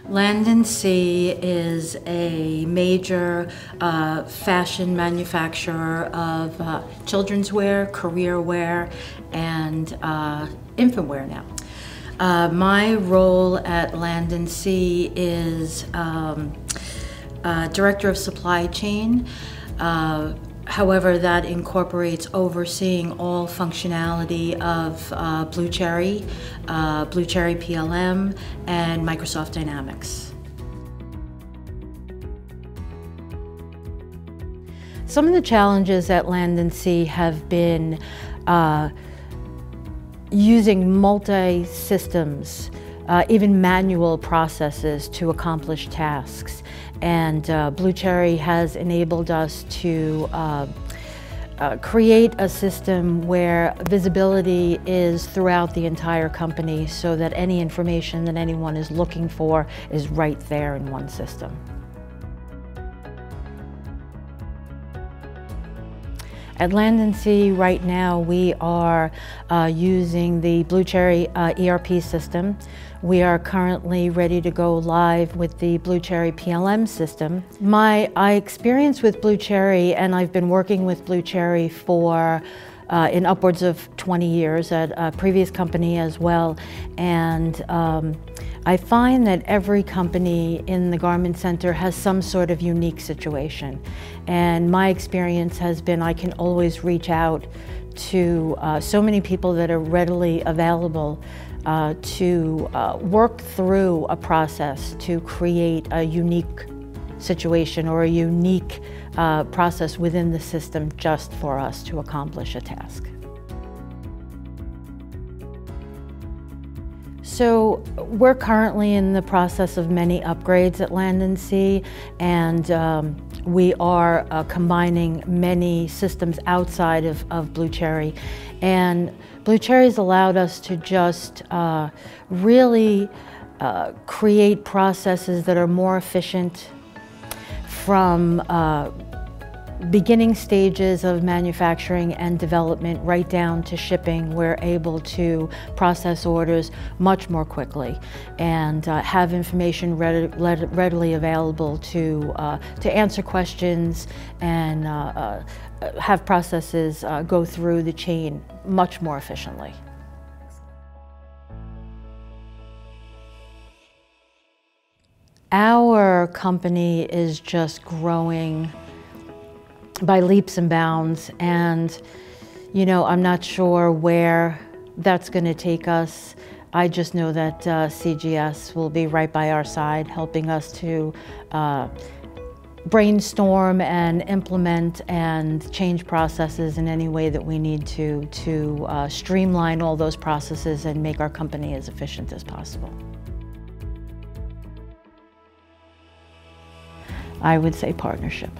Land & Sea is a major fashion manufacturer of children's wear, career wear, and infant wear now. My role at Land & Sea is Director of Supply Chain. However, that incorporates overseeing all functionality of BlueCherry, BlueCherry PLM, and Microsoft Dynamics. Some of the challenges at Land & Sea have been using multi-systems, even manual processes to accomplish tasks. And BlueCherry has enabled us to create a system where visibility is throughout the entire company so that any information that anyone is looking for is right there in one system. At Land & Sea right now we are using the BlueCherry ERP system. We are currently ready to go live with the BlueCherry PLM system. My experience with BlueCherry, and I've been working with BlueCherry for in upwards of 20 years at a previous company as well, and I find that every company in the garment center has some sort of unique situation. And my experience has been I can always reach out to so many people that are readily available to work through a process to create a unique situation or a unique process within the system just for us to accomplish a task. So we're currently in the process of many upgrades at Land & Sea, and we are combining many systems outside of BlueCherry. And BlueCherry has allowed us to just really create processes that are more efficient from beginning stages of manufacturing and development right down to shipping. We're able to process orders much more quickly and have information readily available to answer questions and have processes go through the chain much more efficiently. Our company is just growing by leaps and bounds, and I'm not sure where that's going to take us. I just know that CGS will be right by our side, helping us to brainstorm and implement and change processes in any way that we need to streamline all those processes and make our company as efficient as possible. I would say partnership.